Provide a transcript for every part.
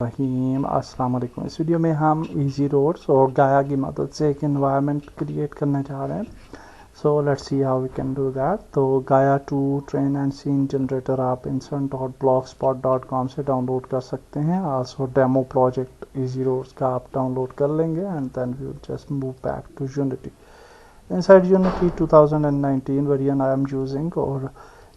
रहीम अस्सलाम वालेकुम। इस वीडियो में हम इजी रोड्स और गाया की मदद से एक एनवायरनमेंट क्रिएट करने जा रहे हैं। So let's see how we can do that. तो Gaia 2 train and scene generator आप instant.blogspot.com से डाउनलोड कर सकते हैं। Also demo project easy roads का आप डाउनलोड कर लेंगे and then we will just move back to Unity. Inside Unity 2019 version I am using. और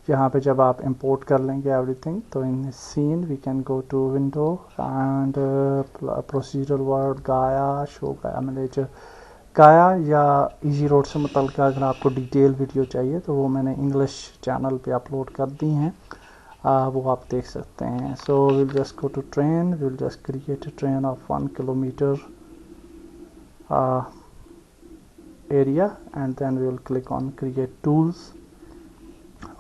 यहाँ पे जब आप इंपोर्ट कर लेंगे एवरीथिंग, तो in scene we can go to window and procedural world Gaia show Gaia manager. Gaia या easy road से मुतल्लिक़ अगर आपको डिटेल वीडियो चाहिए तो वो मैंने इंग्लिश चैनल पे अपलोड कर दी हैं, वो आप देख सकते हैं। So will just go to terrain, will just create a terrain of 1 kilometer area and then we will click on create tools.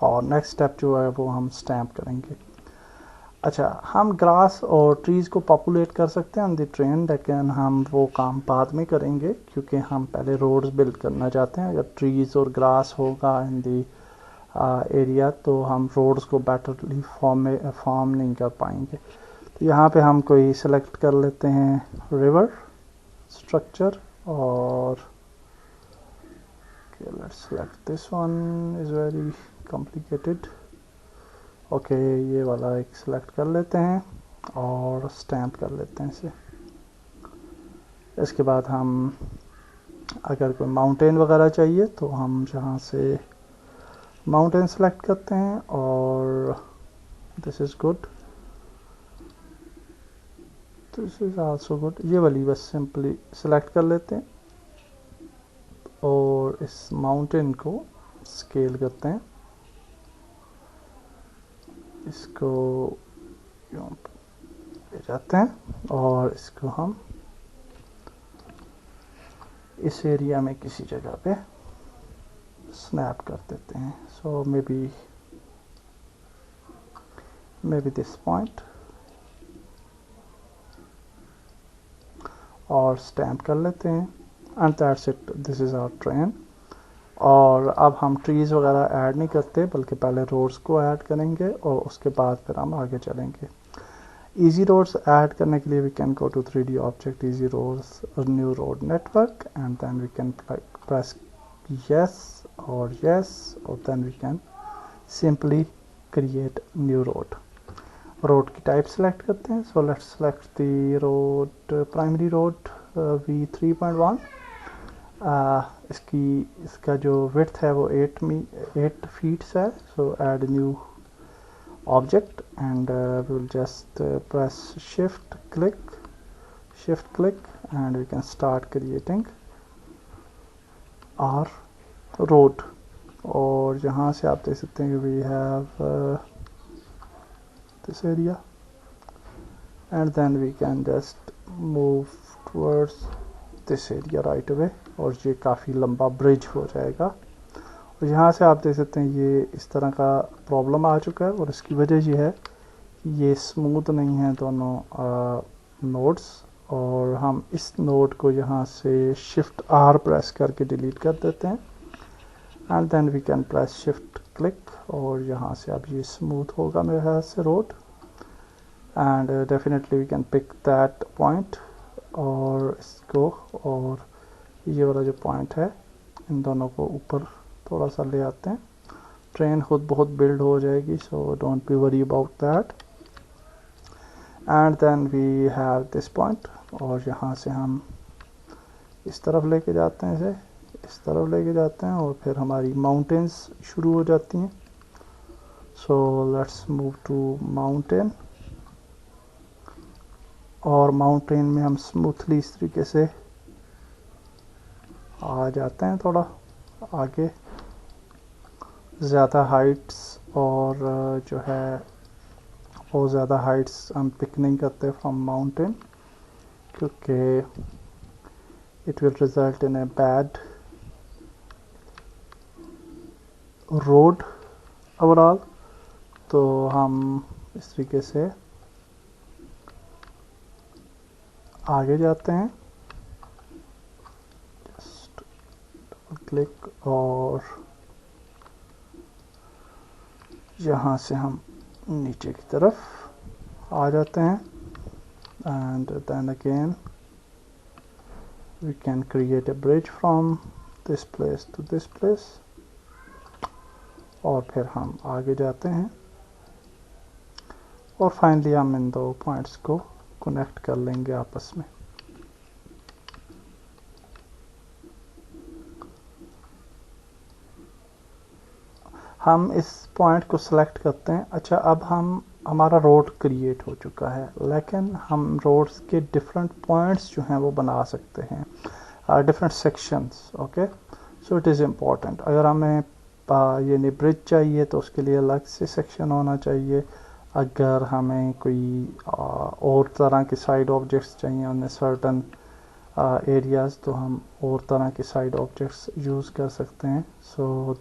और नेक्स्ट स्टेप जो है वो हम स्टैम्प करेंगे। अच्छा, हम ग्रास और ट्रीज़ को पॉपुलेट कर सकते हैं ऑन द ट्रेन, लेकिन हम वो काम बाद में करेंगे क्योंकि हम पहले रोड्स बिल्ड करना चाहते हैं। अगर ट्रीज़ और ग्रास होगा इन दी एरिया तो हम रोड्स को बेटरली फॉर्म नहीं कर पाएंगे। तो यहाँ पे हम कोई सेलेक्ट कर लेते हैं रिवर स्ट्रक्चर और let's select this one is very complicated. Okay, ये वाला एक सिलेक्ट कर लेते हैं और स्टैम्प कर लेते हैं इसे। इसके बाद हम अगर कोई माउंटेन वगैरह चाहिए तो हम जहाँ से माउंटेन सेलेक्ट करते हैं और this is good, this is also good. ये वाली बस सिंपली सेलेक्ट कर लेते हैं और इस माउंटेन को स्केल करते हैं, इसको ले जाते हैं और इसको हम इस एरिया में किसी जगह पे स्नैप कर देते हैं। So may be this point और स्टैम्प कर लेते हैं and that's it, this is our terrain. और अब हम ट्रीज़ वगैरह ऐड नहीं करते बल्कि पहले रोड्स को ऐड करेंगे और उसके बाद फिर हम आगे चलेंगे। इजी रोड्स ऐड करने के लिए we can go to 3D object easy roads new road network and then we can press yes और then we can simply create new road की टाइप सेलेक्ट करते हैं। So let's select the road primary road V3.1। इसका जो width है वो 8 feet है। So add new object and will just press shift click and we can start creating our road. और यहाँ से आप देख सकते हैं we have this area and then we can just move towards this area right away और ये काफ़ी लंबा ब्रिज हो जाएगा। और यहाँ से आप देख सकते हैं ये इस तरह का प्रॉब्लम आ चुका है और इसकी वजह ये है कि ये स्मूथ नहीं है दोनों नोड्स। और हम इस नोड को यहाँ से शिफ्ट R प्रेस करके डिलीट कर देते हैं and then we can press shift click और यहाँ से अब ये स्मूथ होगा मेरे ख्याल से road and definitely we can pick that point और इसको और ये वाला जो पॉइंट है इन दोनों को ऊपर थोड़ा सा ले आते हैं। ट्रेन खुद बहुत बिल्ड हो जाएगी, so don't be worry about that. And then we have this point और यहाँ से हम इस तरफ लेके जाते हैं, इसे इस तरफ लेके जाते हैं और फिर हमारी माउंटेन्स शुरू हो जाती हैं। So let's move to mountain और माउंटेन में हम स्मूथली इस तरीके से आ जाते हैं थोड़ा आगे। ज़्यादा हाइट्स और जो है वो ज़्यादा हाइट्स हम पिक नहीं करते फ्रॉम माउंटेन क्योंकि it will result in a bad road overall. तो हम इस तरीके से आगे जाते हैं, जस्ट क्लिक और यहाँ से हम नीचे की तरफ आ जाते हैं and then again we can create a bridge from this place to this place, और फिर हम आगे जाते हैं और फाइनली हम इन दो पॉइंट्स को कनेक्ट कर लेंगे आपस में। हम इस पॉइंट को सिलेक्ट करते हैं। अच्छा, अब हमारा रोड क्रिएट हो चुका है, लेकिन हम रोड्स के डिफरेंट पॉइंट्स जो हैं वो बना सकते हैं, different sections. Okay, so it is important. अगर हमें ये ब्रिज चाहिए तो उसके लिए अलग से सेक्शन होना चाहिए। अगर हमें कोई और तरह के साइड ऑब्जेक्ट्स चाहिए उन्हें सर्टन एरियाज़, तो हम और तरह के साइड ऑब्जेक्ट्स यूज़ कर सकते हैं। So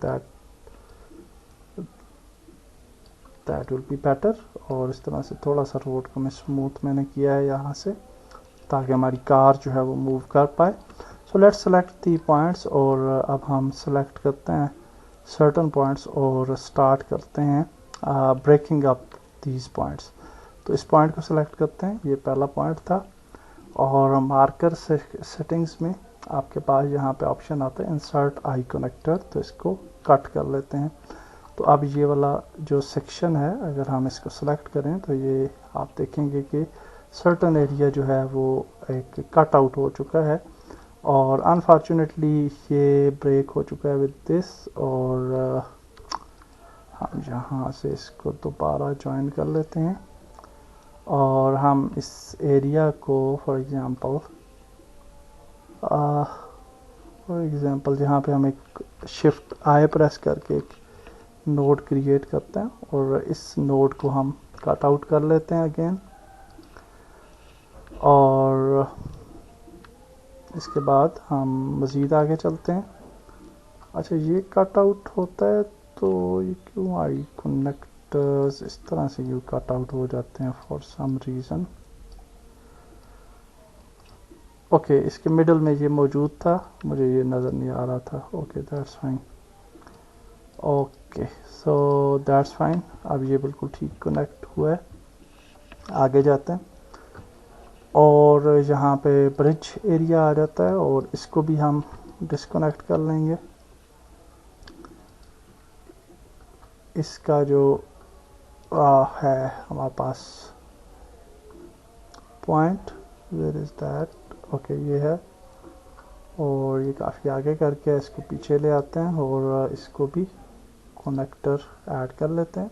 that will be better. और इस तरह से थोड़ा सा रोड को मैं स्मूथ मैंने किया है यहाँ से, ताकि हमारी कार जो है वो मूव कर पाए। सो लेट्स सेलेक्ट दी पॉइंट्स, और अब हम सेलेक्ट करते हैं सर्टन पॉइंट्स और स्टार्ट करते हैं ब्रेकिंग अप दीज पॉइंट्स। तो इस पॉइंट को सिलेक्ट करते हैं, ये पहला पॉइंट था। और मार्कर सेटिंग्स में आपके पास यहाँ पे ऑप्शन आता है इंसर्ट आई कनेक्टर, तो इसको कट कर लेते हैं। तो अब ये वाला जो सेक्शन है, अगर हम इसको सेलेक्ट करें तो ये आप देखेंगे कि सर्टन एरिया जो है वो एक कट आउट हो चुका है, और अनफॉर्चुनेटली ये ब्रेक हो चुका है विद दिस। और हम यहाँ से इसको दोबारा ज्वाइन कर लेते हैं, और हम इस एरिया को फॉर एग्जांपल जहाँ पे हम एक शिफ्ट आई प्रेस करके एक नोड क्रिएट करते हैं, और इस नोड को हम कट आउट कर लेते हैं अगेन। और इसके बाद हम मज़ीद आगे चलते हैं। अच्छा, ये कट आउट होता है तो ये क्यों आई कनेक्टर्स इस तरह से यू कट आउट हो जाते हैं फॉर सम रीज़न। ओके, इसके मिडल में ये मौजूद था, मुझे ये नज़र नहीं आ रहा था। Okay, that's fine. Okay, so that's fine. अब ये बिल्कुल ठीक कनेक्ट हुआ है। आगे जाते हैं, और यहाँ पे ब्रिज एरिया आ जाता है, और इसको भी हम डिस्कनेक्ट कर लेंगे। इसका जो है हमारे पास point, where is that, okay ये है, और ये काफ़ी आगे करके इसको पीछे ले आते हैं, और इसको भी कनेक्टर ऐड कर लेते हैं।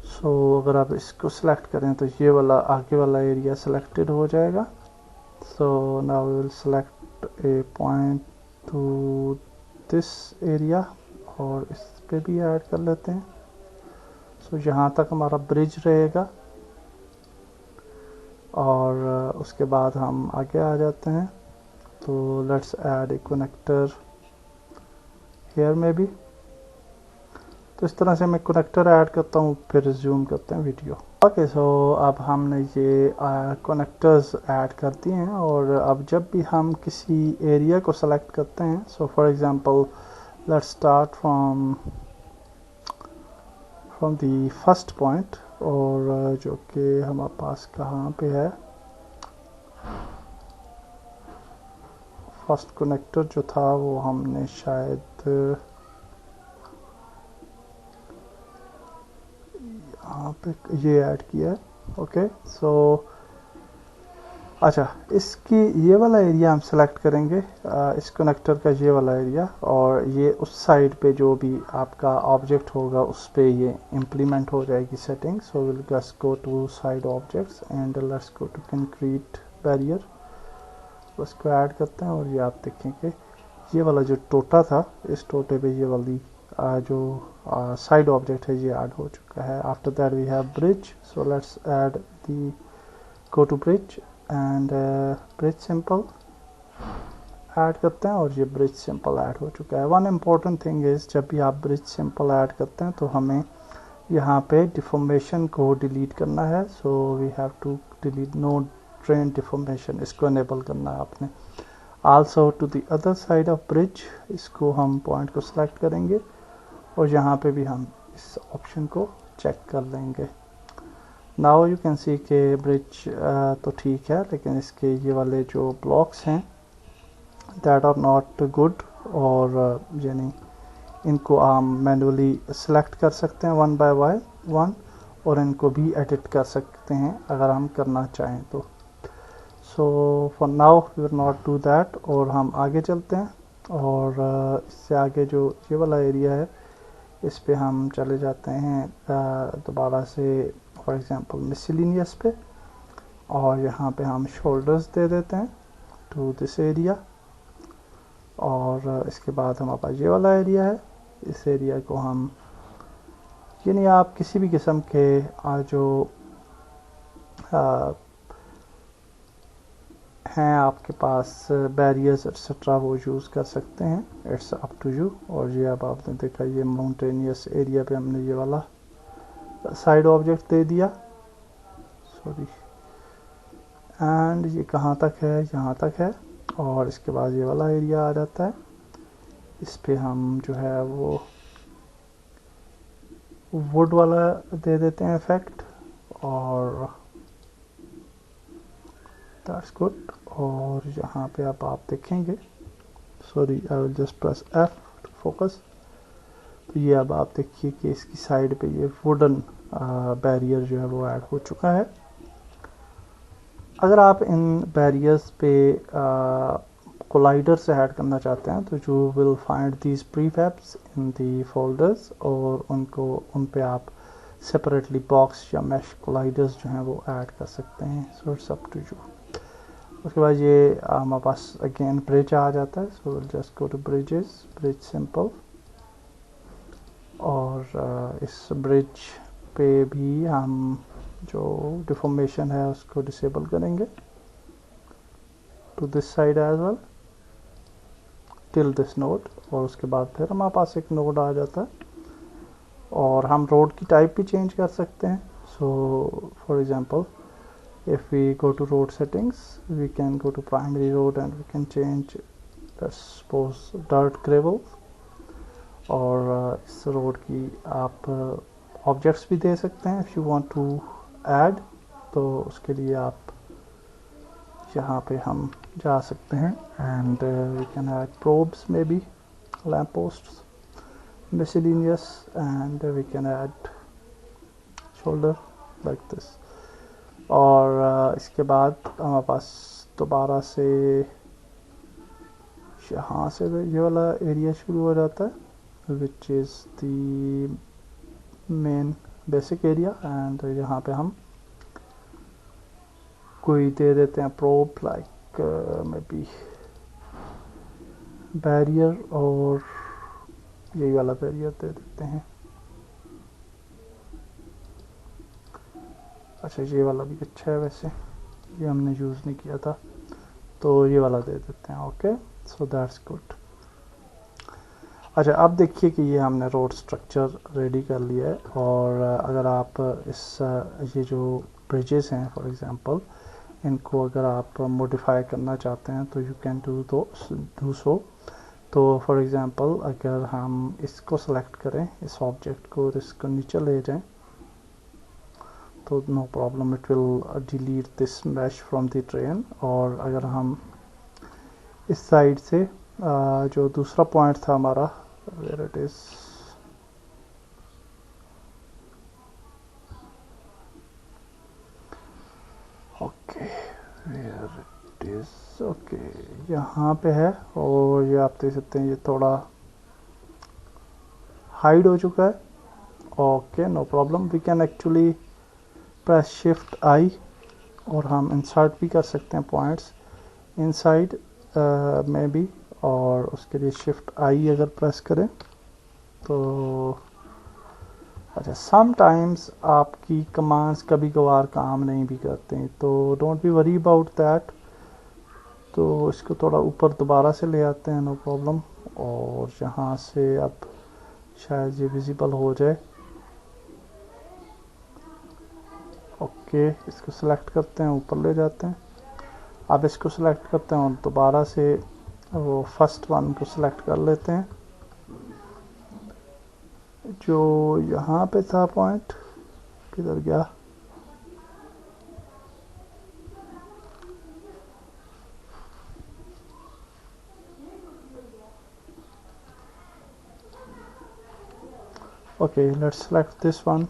सो अगर आप इसको सिलेक्ट करें तो ये वाला आगे वाला एरिया सिलेक्टेड हो जाएगा। So now we will select a point to this area, और इस पे भी ऐड कर लेते हैं। सो यहाँ तक हमारा ब्रिज रहेगा, और उसके बाद हम आगे आ जाते हैं। तो let's add a connector here में भी। तो इस तरह से मैं कनेक्टर ऐड करता हूँ, फिर रिज्यूम करते हैं वीडियो। ओके, सो अब हमने ये कनेक्टर्स ऐड कर दिए हैं, और अब जब भी हम किसी एरिया को सेलेक्ट करते हैं, so for example let's start from the first point, और जो कि हमारे पास कहाँ पे है, फर्स्ट कनेक्टर जो था वो हमने शायद यहाँ पे ये ऐड किया है। ओके, सो अच्छा, इसकी ये वाला एरिया हम सेलेक्ट करेंगे, इस कनेक्टर का ये वाला एरिया, और ये उस साइड पे जो भी आपका ऑब्जेक्ट होगा उस पे ये इम्प्लीमेंट हो जाएगी setting. So will just go to side objects and let's go to concrete barrier, उसको ऐड करते हैं। और ये आप देखेंगे ये वाला जो टोटा था, इस टोटे पे ये वाली जो साइड ऑब्जेक्ट है ये ऐड हो चुका है। After that we have bridge, so let's add the go to bridge and bridge simple add करते हैं, और ये ब्रिज सिंपल ऐड हो चुका है। वन इम्पॉर्टेंट थिंग इज, जब भी आप ब्रिज सिंपल ऐड करते हैं तो हमें यहाँ पे डिफॉर्मेशन को डिलीट करना है। So we have to delete no terrain deformation, इसको इनेबल करना है आपने। Also to the other side of bridge, इसको हम पॉइंट को सिलेक्ट करेंगे, और यहाँ पे भी हम इस ऑप्शन को चेक कर लेंगे। नाउ यू कैन सी के ब्रिज तो ठीक है, लेकिन इसके ये वाले जो ब्लॉक्स हैं दैट आर नॉट गुड, और यानी इनको हम मैनुअली सेलेक्ट कर सकते हैं वन बाय वन, और इनको भी एडिट कर सकते हैं अगर हम करना चाहें तो। So for now we will not do that, और हम आगे चलते हैं। और इससे आगे जो ये वाला एरिया है इस पे हम चले जाते हैं दोबारा से फॉर एग्जांपल मिसलिनियस पे, और यहाँ पे हम शोल्डर्स दे देते हैं टू दिस एरिया। और इसके बाद हमारे पास ये वाला एरिया है, इस एरिया को हम यानी आप किसी भी किस्म के जो हैं आपके पास बैरियर्स एक्सेट्रा वो यूज़ कर सकते हैं, इट्स अप टू यू। और ये अब आपने देखा ये माउंटेनियस एरिया पे हमने ये वाला साइड ऑब्जेक्ट दे दिया, सॉरी, एंड ये कहाँ तक है, यहाँ तक है। और इसके बाद ये वाला एरिया आ जाता है, इस पे हम जो है वो वुड वाला दे देते हैं इफेक्ट, और दैट्स गुड। और यहाँ पे अब आप देखेंगे, sorry I will just press F two focus, तो ये अब आप देखिए कि इसकी साइड पे ये वुडन बैरियर जो है वो ऐड हो चुका है। अगर आप इन बैरियर्स पे कोलाइडर से ऐड करना चाहते हैं तो you will find these prefabs in the folders, और उन पे आप सेपरेटली बॉक्स या मैश कोलाइडर्स जो हैं वो ऐड कर सकते हैं। So it's up to you. उसके बाद ये हमारे पास अगेन ब्रिज आ जाता है, so will just go to bridges, bridge simple, और इस ब्रिज पे भी हम जो डिफॉर्मेशन है उसको डिसेबल करेंगे to this side as well till this node. और उसके बाद फिर हमारे पास एक नोड आ जाता है, और हम रोड की टाइप भी चेंज कर सकते हैं। So for example if we go to road settings, we can go to primary road and we can change, let's suppose dirt gravel, और इस रोड की आप ऑब्जेक्ट्स भी दे सकते हैं if you want to add। तो उसके लिए आप यहाँ पे हम जा सकते हैं, and we can add probes, maybe lamp posts, miscellaneous, and we can add shoulder like this। और इसके बाद हमारे पास दोबारा से यहाँ से ये वाला एरिया शुरू हो जाता है, which is the main basic area, and यहाँ पे हम कोई दे देते हैं probe like may be barrier, और यही वाला बैरियर दे देते हैं। अच्छा ये वाला भी अच्छा है, वैसे ये हमने यूज़ नहीं किया था, तो ये वाला दे देते हैं। Okay, so that's good. अच्छा अब देखिए कि ये हमने रोड स्ट्रक्चर रेडी कर लिया है, और अगर आप ये जो ब्रिजेस हैं फॉर एग्जांपल, इनको अगर आप मॉडिफाई करना चाहते हैं तो यू कैन डू सो। तो फॉर एग्जांपल अगर हम इसको सेलेक्ट करें, इस ऑब्जेक्ट को, और इसको नीचे ले जाएं, तो no problem, it will delete this mesh from the terrain. और अगर हम इस साइड से जो दूसरा पॉइंट था हमारा, where it is, okay where it is, okay यहाँ पे है, और ये आप देख सकते हैं ये थोड़ा हाइड हो चुका है। Okay no problem, we can actually press shift I, और हम इंसर्ट भी कर सकते हैं पॉइंट्स इनसाइड में भी, और उसके लिए शिफ्ट आई अगर प्रेस करें तो अच्छा समटाइम्स आपकी कमांड्स कभी कभार काम नहीं भी करते हैं, तो don't be worry about that. तो इसको थोड़ा ऊपर दोबारा से ले आते हैं, नो प्रॉब्लम, और यहाँ से अब शायद ये विजिबल हो जाए। ओके इसको सेलेक्ट करते हैं, ऊपर ले जाते हैं। अब इसको सेलेक्ट करते हैं और दोबारा से वो फर्स्ट वन को सेलेक्ट कर लेते हैं जो यहाँ पे था पॉइंट, किधर गया, Okay, let's select this one.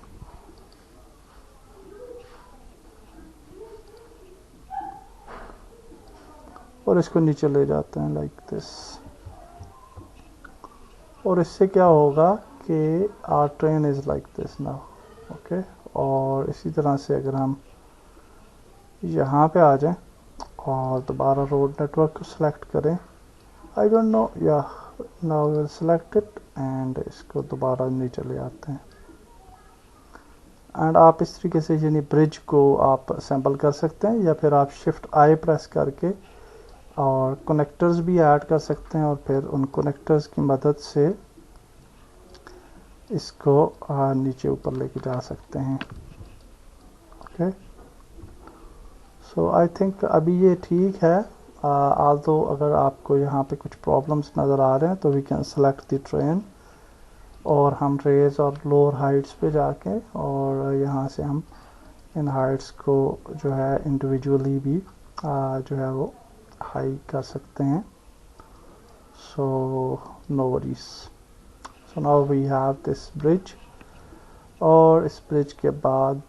और इसको नीचे ले जाते हैं लाइक दिस। और इससे क्या होगा कि our terrain is like this now. Okay, और इसी तरह से अगर हम यहाँ पे आ जाएं और दोबारा रोड नेटवर्क को सिलेक्ट करें, आई डोंट नो, या now will select it and इसको दोबारा नीचे ले आते हैं। एंड आप इस तरीके से यानी ब्रिज को आप असेंबल कर सकते हैं, या फिर आप शिफ्ट आई प्रेस करके और कनेक्टर्स भी ऐड कर सकते हैं और फिर उन कनेक्टर्स की मदद से इसको नीचे ऊपर लेके जा सकते हैं। ओके, सो आई थिंक अभी ये ठीक है। आल्दो अगर आपको यहाँ पे कुछ प्रॉब्लम्स नज़र आ रहे हैं तो we can select the terrain और हम रेज और लोअर हाइट्स पे जाके और यहाँ से हम इन हाइट्स को जो है इंडिविजुअली भी जो है वो हाई कर सकते हैं। So no worries. So now we have this bridge, और इस ब्रिज के बाद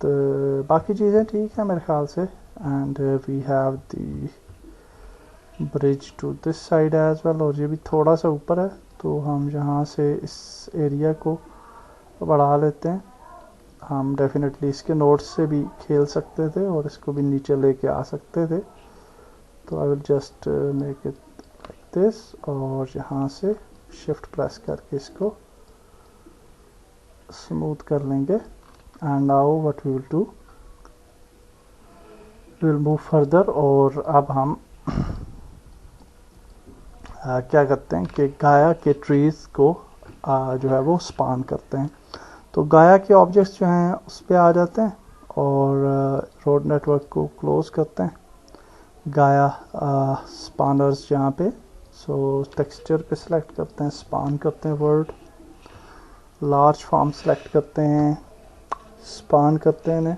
बाकी चीज़ें ठीक है मेरे ख्याल से। And we have the bridge to this side as well, और ये भी थोड़ा सा ऊपर है तो हम यहाँ से इस एरिया को बढ़ा लेते हैं। हम डेफिनेटली इसके नोट्स से भी खेल सकते थे और इसको भी नीचे लेके आ सकते थे। तो I will just make it like this, और यहाँ से शिफ्ट प्रेस करके इसको स्मूथ कर लेंगे। And now what we will do, we will move further, और अब हम क्या करते हैं कि गाया के ट्रीज़ को जो है वो स्पान करते हैं। तो गाया के ऑब्जेक्ट्स जो हैं उस पर आ जाते हैं और रोड नेटवर्क को क्लोज करते हैं। गाया स्पानर्स यहाँ पे, सो टेक्सचर पे सिलेक्ट करते हैं, स्पान करते हैं वर्ड, लार्ज फॉर्म सेलेक्ट करते हैं, स्पान करते हैं इन्हें।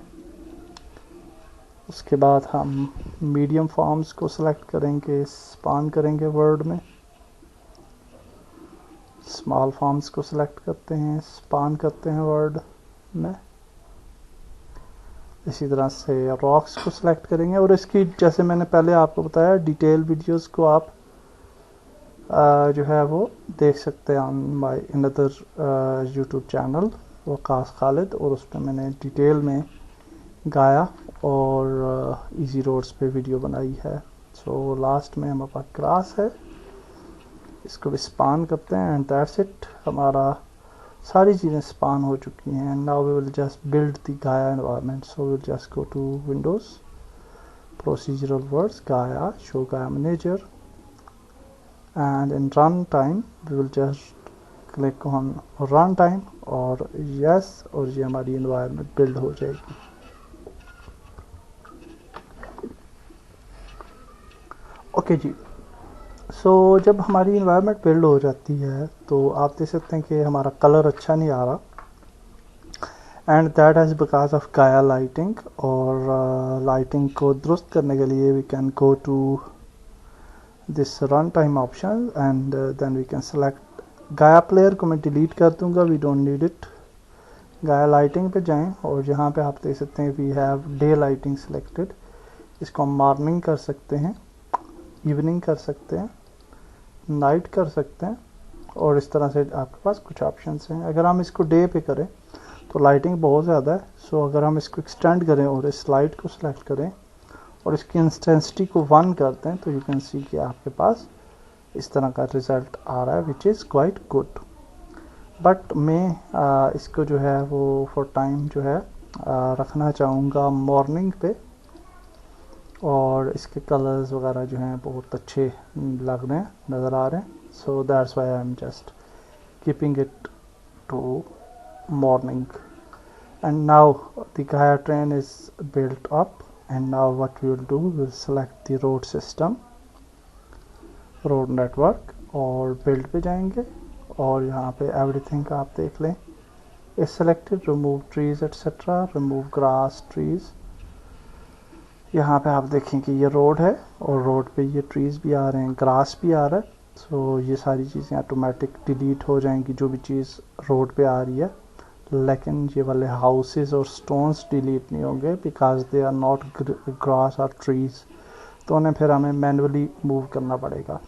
उसके बाद हम मीडियम फॉर्म्स को सिलेक्ट करेंगे, स्पान करेंगे वर्ड में। स्मॉल फॉर्म्स को सिलेक्ट करते हैं, स्पान करते हैं वर्ड में। इसी तरह से रॉक्स को सिलेक्ट करेंगे, और इसकी जैसे मैंने पहले आपको बताया डिटेल वीडियोस को आप जो है वो देख सकते हैं on my another YouTube channel Waqas Khalid, और उस पर मैंने डिटेल में गाया और इजी रोड्स पे वीडियो बनाई है। सो लास्ट में हमारे पास ग्रास है, इसको भी स्पान करते हैं एंड दैट्स इट। हमारा सारी चीज़ें स्पान हो चुकी हैं। Now we will just build the Gaia environment. So we will just go to windows, procedural worlds, Gaia, show Gaia manager, and in run time we will just click on run time और yes, और ये हमारी environment build हो जाएगी। Okay जी, सो जब हमारी environment build हो जाती है तो आप देख सकते हैं कि हमारा कलर अच्छा नहीं आ रहा, and that is because of Gaia lighting. और लाइटिंग को दुरुस्त करने के लिए we can go to this runtime option and then we can select Gaia player को मैं डिलीट कर दूंगा, we don't need it। गाया लाइटिंग पे जाएं और यहाँ पे आप देख सकते हैं we have day lighting selected। इसको हम मॉर्निंग कर सकते हैं, इवनिंग कर सकते हैं, नाइट कर सकते हैं, और इस तरह से आपके पास कुछ ऑप्शंस हैं। अगर हम इसको डे पे करें तो लाइटिंग बहुत ज़्यादा है, सो अगर हम इसको एक्सटेंड करें और इस लाइट को सिलेक्ट करें और इसकी इंटेंसिटी को 1 करते हैं तो यू कैन सी कि आपके पास इस तरह का रिज़ल्ट आ रहा है which is quite good. But मैं इसको जो है वो फॉर टाइम जो है रखना चाहूँगा मॉर्निंग पे, और इसके कलर्स वगैरह जो हैं बहुत अच्छे लग रहे हैं, नज़र आ रहे हैं। So that's why I am just keeping it to morning. And now the Gaia terrain is built up, and now what we will do, we will select the road system, road network, और build पे जाएंगे और यहाँ पे everything का आप देख लें is selected, remove trees etc, remove grass trees। यहाँ पे आप देखें कि ये रोड है और रोड पे ये ट्रीज भी आ रहे हैं, ग्रास भी आ रहा है। सो ये सारी चीज़ें ऑटोमेटिक डिलीट हो जाएंगी जो भी चीज़ रोड पे आ रही है। लेकिन ये वाले हाउसेस और स्टोन्स डिलीट नहीं होंगे because they are not grass और ट्रीज, तो उन्हें फिर हमें मैनुअली मूव करना पड़ेगा।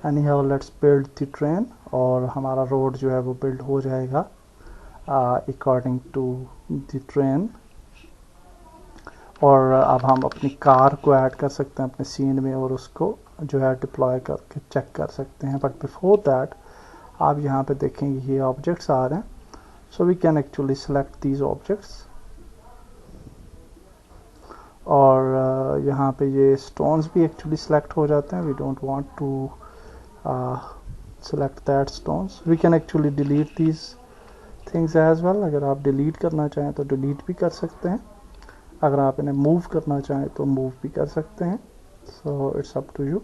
Anyhow let's build the terrain, और हमारा रोड जो है वो बिल्ड हो जाएगा अकॉर्डिंग टू द ट्रेन। और अब हम अपनी कार को ऐड कर सकते हैं अपने सीन में और उसको जो है डिप्लॉय करके चेक कर सकते हैं। बट बिफोर दैट आप यहाँ पे देखेंगे ये ऑब्जेक्ट्स आ रहे हैं, so we can actually select these objects. और यहाँ पे ये स्टोन्स भी एक्चुअली सेलेक्ट हो जाते हैं। We don't want to select that stones. We can actually delete these things as well. अगर आप डिलीट करना चाहें तो डिलीट भी कर सकते हैं, अगर आप इन्हें मूव करना चाहें तो मूव भी कर सकते हैं। So it's up to you.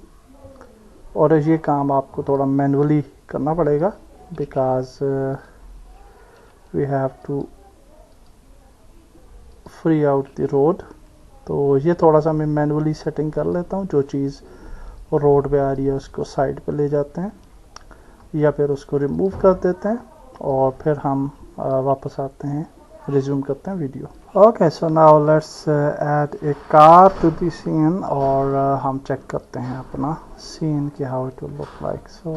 और ये काम आपको थोड़ा मैनुअली करना पड़ेगा because we have to free out the road. तो ये थोड़ा सा मैं मैनुअली सेटिंग कर लेता हूँ। जो चीज़ रोड पे आ रही है उसको साइड पे ले जाते हैं या फिर उसको रिमूव कर देते हैं और फिर हम वापस आते हैं, रिज्यूम करते हैं video. Okay, so now let's add a car to the scene, और हम चेक करते हैं अपना सीन के how it will look like. So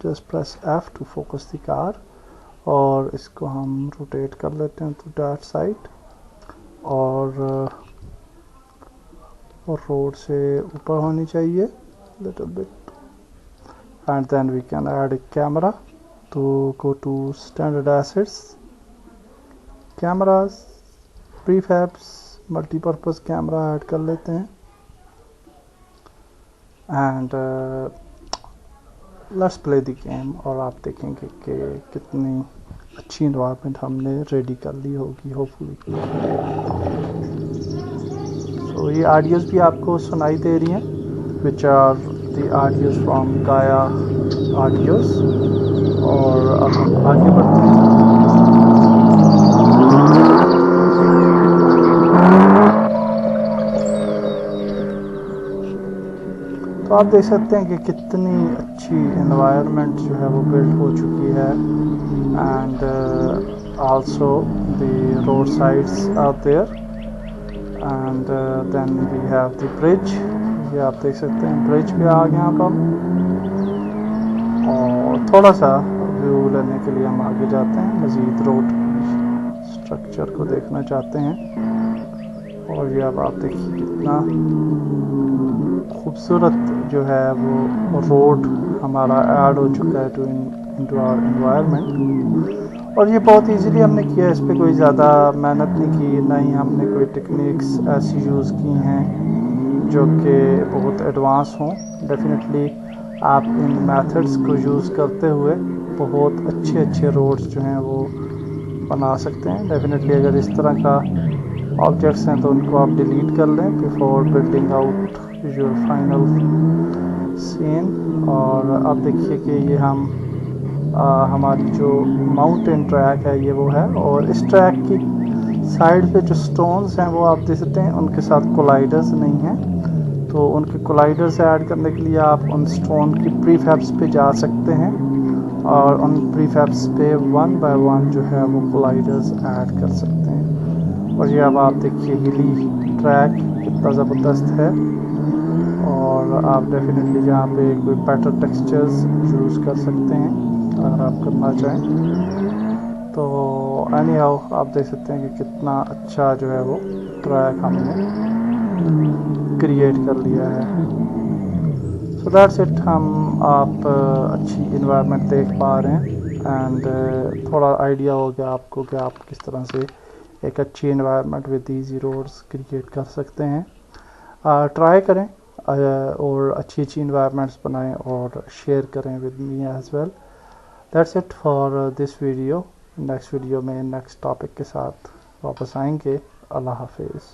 just press F to focus the car, और इसको हम रोटेट कर लेते हैं टू दैट साइड, और रोड से ऊपर होनी चाहिए little bit. And then we can add a camera to go to standard assets, cameras, prefabs, multi-purpose camera add कर लेते हैं। And let's play the game, और आप देखेंगे कि कितनी अच्छी इन्वायरमेंट हमने रेडी कर ली होगी होपफुली। सो ये ऑडियोज भी आपको सुनाई दे रही हैं, which are the audios from Gaia audios. और अब हम आगे बढ़ते हैं। तो आप देख सकते हैं कि कितनी अच्छी एनवायरनमेंट जो है वो बिल्ड हो चुकी है। And also the road sides are there, and then we have the bridge. ये आप देख सकते हैं ब्रिज पे आ गए यहाँ पर। और थोड़ा सा व्यू लेने के लिए हम आगे जाते हैं, मज़ीद रोड स्ट्रक्चर को देखना चाहते हैं। और ये अब आप देखिए कितना खूबसूरत जो है वो रोड हमारा ऐड हो चुका है इनटू आवर एनवायरनमेंट। और ये बहुत इजीली हमने किया, इस पर कोई ज़्यादा मेहनत नहीं की, ना ही हमने कोई टेक्निक्स ऐसी यूज़ की हैं जो कि बहुत एडवांस हों। डेफिनेटली आप इन मेथड्स को यूज़ करते हुए बहुत अच्छे रोड्स जो हैं वो बना सकते हैं। डेफिनेटली अगर इस तरह का ऑब्जेक्ट्स हैं तो उनको आप डिलीट कर लें before building out your final scene. और अब देखिए कि ये हम हमारी जो माउंटेन ट्रैक है ये वो है, और इस ट्रैक की साइड पे जो स्टोन्स हैं वो आप देख सकते हैं उनके साथ कोलाइडर्स नहीं हैं। तो उनके कोलाइडर्स ऐड करने के लिए आप उन स्टोन की प्रीफैब्स पे जा सकते हैं, और उन प्रीफैब्स पे 1 बाय 1 जो है वो कोलाइडर्स ऐड कर सकते हैं। और ये अब आप देखिए हिली ट्रैक कितना ज़बरदस्त है। और आप डेफिनेटली यहाँ पे कोई बेटर टेक्सचर्स यूज़ कर सकते हैं अगर आप करना चाहें। तो एनी हाउ आप देख सकते हैं कि कितना अच्छा जो है वो ट्रैक हमने क्रिएट कर लिया है। So that's it. हम आप अच्छी इन्वायरमेंट देख पा रहे हैं, एंड थोड़ा आइडिया हो गया आपको कि आप किस तरह से एक अच्छी environment with easy roads create कर सकते हैं। ट्राई करें और अच्छी इन्वायरमेंट्स बनाएं और शेयर करें with me as well. That's it for this video. Next video में नेक्स्ट टॉपिक के साथ वापस आएंगे। अल्लाह हाफिज़।